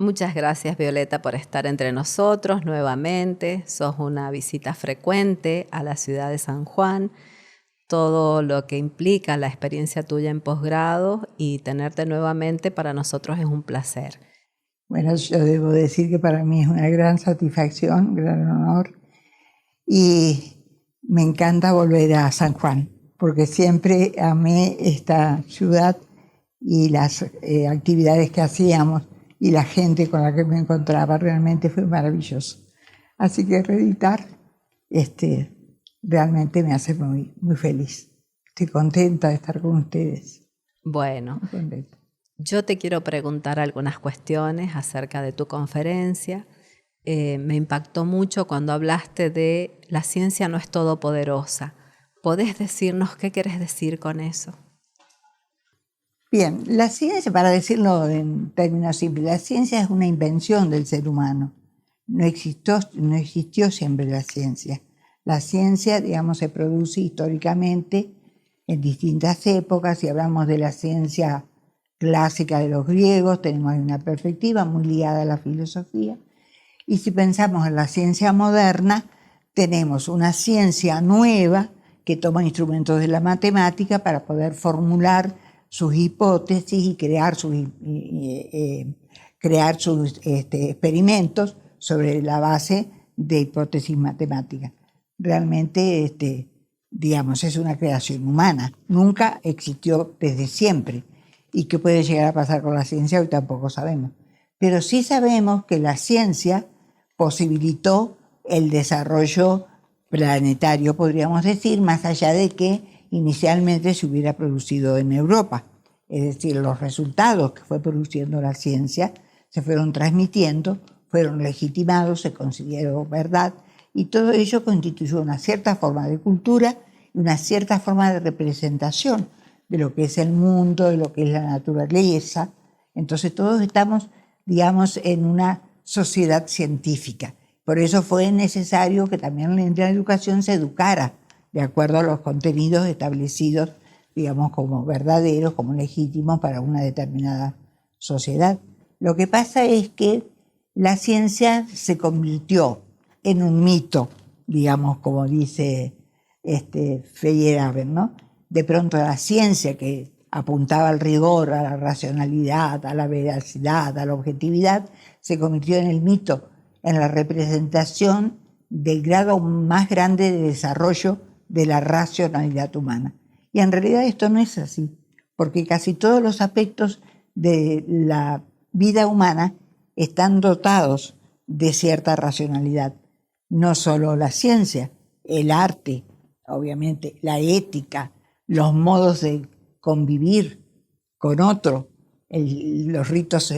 Muchas gracias, Violeta, por estar entre nosotros nuevamente. Sos una visita frecuente a la ciudad de San Juan, todo lo que implica la experiencia tuya en posgrado, y tenerte nuevamente para nosotros es un placer. Bueno, yo debo decir que para mí es una gran satisfacción, un gran honor, y me encanta volver a San Juan, porque siempre amé esta ciudad y las actividades que hacíamos y la gente con la que me encontraba. Realmente fue maravilloso. Así que reeditar realmente me hace muy, muy feliz. Estoy contenta de estar con ustedes. Bueno, Muy contenta. yo te quiero preguntar algunas cuestiones acerca de tu conferencia. Me impactó mucho cuando hablaste de la ciencia no es todopoderosa. ¿Podés decirnos qué querés decir con eso? Bien, la ciencia, para decirlo en términos simples, la ciencia es una invención del ser humano. No existió siempre la ciencia. La ciencia, digamos, se produce históricamente en distintas épocas. Si hablamos de la ciencia clásica de los griegos, tenemos una perspectiva muy ligada a la filosofía. Y si pensamos en la ciencia moderna, tenemos una ciencia nueva que toma instrumentos de la matemática para poder formular sus hipótesis y crear sus experimentos sobre la base de hipótesis matemáticas. Realmente, digamos, es una creación humana. Nunca existió desde siempre. ¿Y qué puede llegar a pasar con la ciencia? Hoy tampoco sabemos. Pero sí sabemos que la ciencia posibilitó el desarrollo planetario, podríamos decir, más allá de que inicialmente se hubiera producido en Europa. Es decir, los resultados que fue produciendo la ciencia se fueron transmitiendo, fueron legitimados, se consideró verdad, y todo ello constituyó una cierta forma de cultura y una cierta forma de representación de lo que es el mundo, de lo que es la naturaleza. Entonces todos estamos, digamos, en una sociedad científica. Por eso fue necesario que también en la educación se educara de acuerdo a los contenidos establecidos, digamos, como verdaderos, como legítimos para una determinada sociedad. Lo que pasa es que la ciencia se convirtió en un mito, digamos, como dice Feyerabend, ¿no? De pronto la ciencia, que apuntaba al rigor, a la racionalidad, a la veracidad, a la objetividad, se convirtió en el mito, en la representación del grado más grande de desarrollo de la racionalidad humana. Y en realidad esto no es así, porque casi todos los aspectos de la vida humana están dotados de cierta racionalidad. No solo la ciencia, el arte, obviamente, la ética, los modos de convivir con otro, los ritos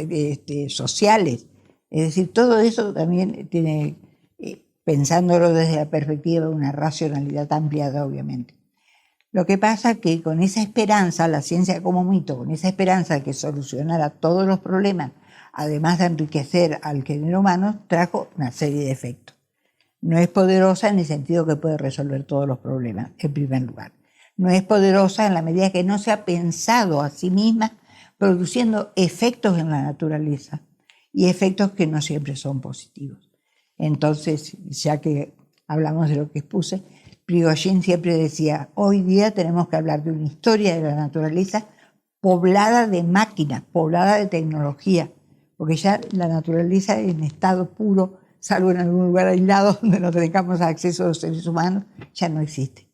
sociales. Es decir, todo eso también tiene, pensándolo desde la perspectiva de una racionalidad ampliada, obviamente. Lo que pasa es que con esa esperanza, la ciencia como mito, con esa esperanza de que solucionara todos los problemas, además de enriquecer al género humano, trajo una serie de efectos. No es poderosa en el sentido que puede resolver todos los problemas, en primer lugar. No es poderosa en la medida que no se ha pensado a sí misma produciendo efectos en la naturaleza y efectos que no siempre son positivos. Entonces, ya que hablamos de lo que expuse, Prigogine siempre decía, hoy día tenemos que hablar de una historia de la naturaleza poblada de máquinas, poblada de tecnología, porque ya la naturaleza en estado puro, salvo en algún lugar aislado donde no tengamos acceso a los seres humanos, ya no existe.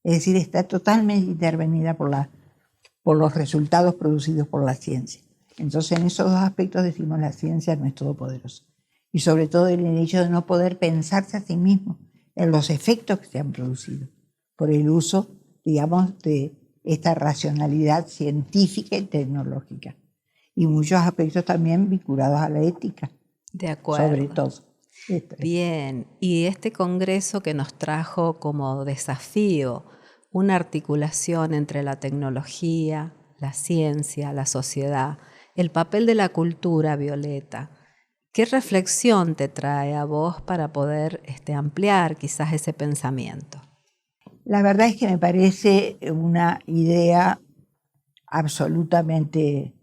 Es decir, está totalmente intervenida por los resultados producidos por la ciencia. Entonces, en esos dos aspectos decimos la ciencia no es todopoderosa. Y sobre todo en el hecho de no poder pensarse a sí mismo en los efectos que se han producido por el uso, digamos, de esta racionalidad científica y tecnológica. Y muchos aspectos también vinculados a la ética. De acuerdo. Sobre todo. Bien, y este congreso que nos trajo como desafío una articulación entre la tecnología, la ciencia, la sociedad, el papel de la cultura, Violeta, ¿qué reflexión te trae a vos para poder ampliar quizás ese pensamiento? La verdad es que me parece una idea absolutamente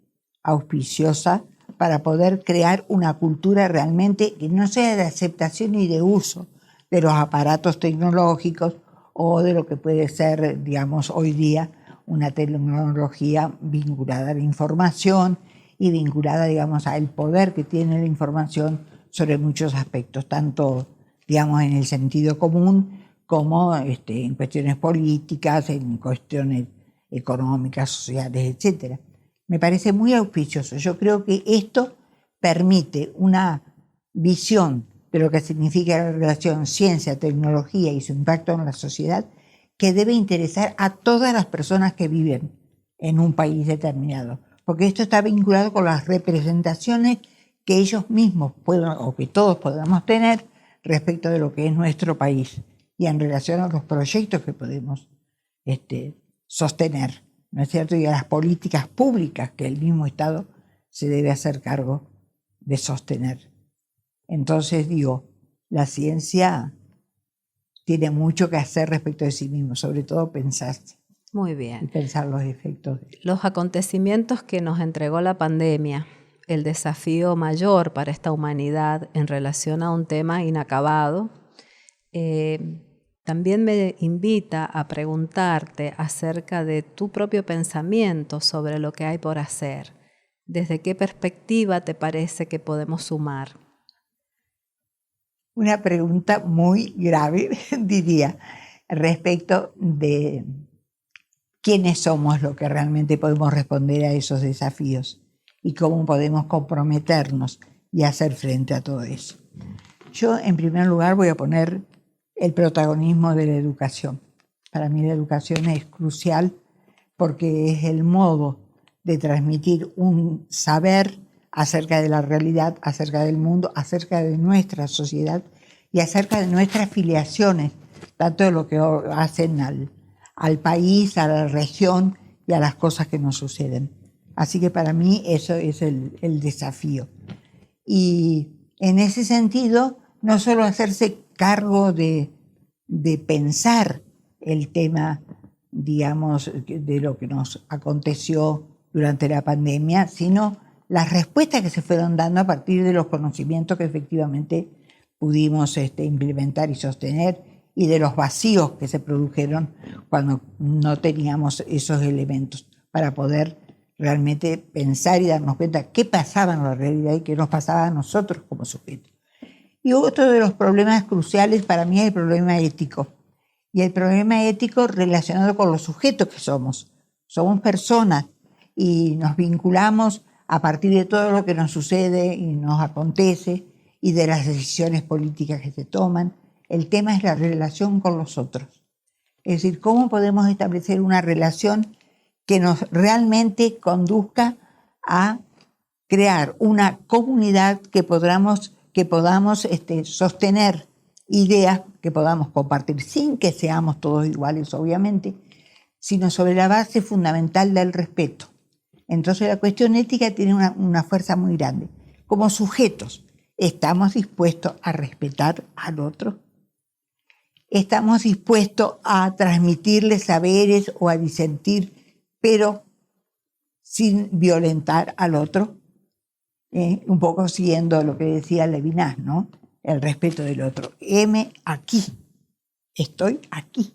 auspiciosa para poder crear una cultura realmente que no sea de aceptación y de uso de los aparatos tecnológicos o de lo que puede ser, digamos, hoy día una tecnología vinculada a la información y vinculada, digamos, al poder que tiene la información sobre muchos aspectos, tanto, digamos, en el sentido común como en cuestiones políticas, en cuestiones económicas, sociales, etc. Me parece muy auspicioso. Yo creo que esto permite una visión de lo que significa la relación ciencia, tecnología y su impacto en la sociedad que debe interesar a todas las personas que viven en un país determinado, porque esto está vinculado con las representaciones que ellos mismos puedan o que todos podamos tener respecto de lo que es nuestro país y en relación a los proyectos que podemos sostener, ¿no es cierto? Y a las políticas públicas que el mismo Estado se debe hacer cargo de sostener. Entonces digo, la ciencia tiene mucho que hacer respecto de sí mismo, sobre todo pensarse. Muy bien. Y pensar los efectos. Los acontecimientos que nos entregó la pandemia, el desafío mayor para esta humanidad en relación a un tema inacabado, también me invita a preguntarte acerca de tu propio pensamiento sobre lo que hay por hacer. ¿Desde qué perspectiva te parece que podemos sumar? Una pregunta muy grave, diría, respecto de quiénes somos los que realmente podemos responder a esos desafíos y cómo podemos comprometernos y hacer frente a todo eso. Yo, en primer lugar, voy a poner el protagonismo de la educación. Para mí la educación es crucial porque es el modo de transmitir un saber acerca de la realidad, acerca del mundo, acerca de nuestra sociedad y acerca de nuestras filiaciones, tanto de lo que hacen al país, a la región y a las cosas que nos suceden. Así que para mí eso es el desafío. Y en ese sentido, no solo hacerse cargo de pensar el tema, digamos, de lo que nos aconteció durante la pandemia, sino las respuestas que se fueron dando a partir de los conocimientos que efectivamente pudimos implementar y sostener y de los vacíos que se produjeron cuando no teníamos esos elementos para poder realmente pensar y darnos cuenta qué pasaba en la realidad y qué nos pasaba a nosotros como sujetos. Y otro de los problemas cruciales para mí es el problema ético. Y el problema ético relacionado con los sujetos que somos. Somos personas y nos vinculamos a partir de todo lo que nos sucede y nos acontece y de las decisiones políticas que se toman. El tema es la relación con los otros. Es decir, cómo podemos establecer una relación que nos realmente conduzca a crear una comunidad que podamos sostener ideas que podamos compartir sin que seamos todos iguales, obviamente, sino sobre la base fundamental del respeto. Entonces la cuestión ética tiene una fuerza muy grande. Como sujetos, ¿estamos dispuestos a respetar al otro? ¿Estamos dispuestos a transmitirle saberes o a disentir, pero sin violentar al otro? Un poco siguiendo lo que decía Levinas, ¿no? El respeto del otro. Heme aquí, estoy aquí,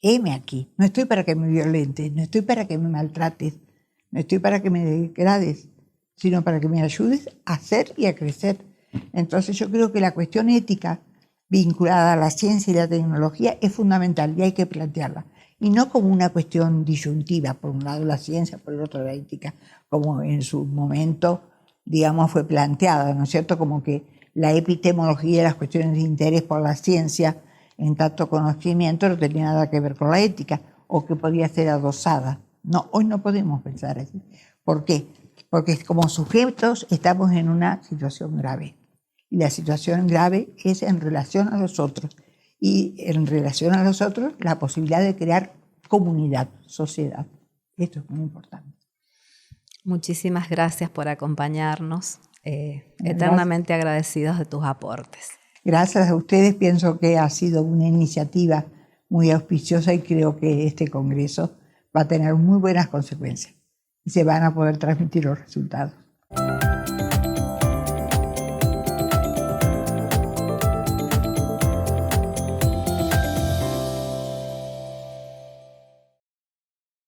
heme aquí. No estoy para que me violentes, no estoy para que me maltrates, no estoy para que me degrades, sino para que me ayudes a ser y a crecer. Entonces yo creo que la cuestión ética vinculada a la ciencia y la tecnología es fundamental y hay que plantearla. Y no como una cuestión disyuntiva, por un lado la ciencia, por el otro la ética, como en su momento, digamos, fue planteada, ¿no es cierto? Como que la epistemología y las cuestiones de interés por la ciencia en tanto conocimiento no tenía nada que ver con la ética o que podía ser adosada. No, hoy no podemos pensar así. ¿Por qué? Porque como sujetos estamos en una situación grave. Y la situación grave es en relación a los otros. Y en relación a los otros, la posibilidad de crear comunidad, sociedad. Esto es muy importante. Muchísimas gracias por acompañarnos. Eternamente agradecidos de tus aportes. Gracias a ustedes. Pienso que ha sido una iniciativa muy auspiciosa y creo que este congreso va a tener muy buenas consecuencias y se van a poder transmitir los resultados.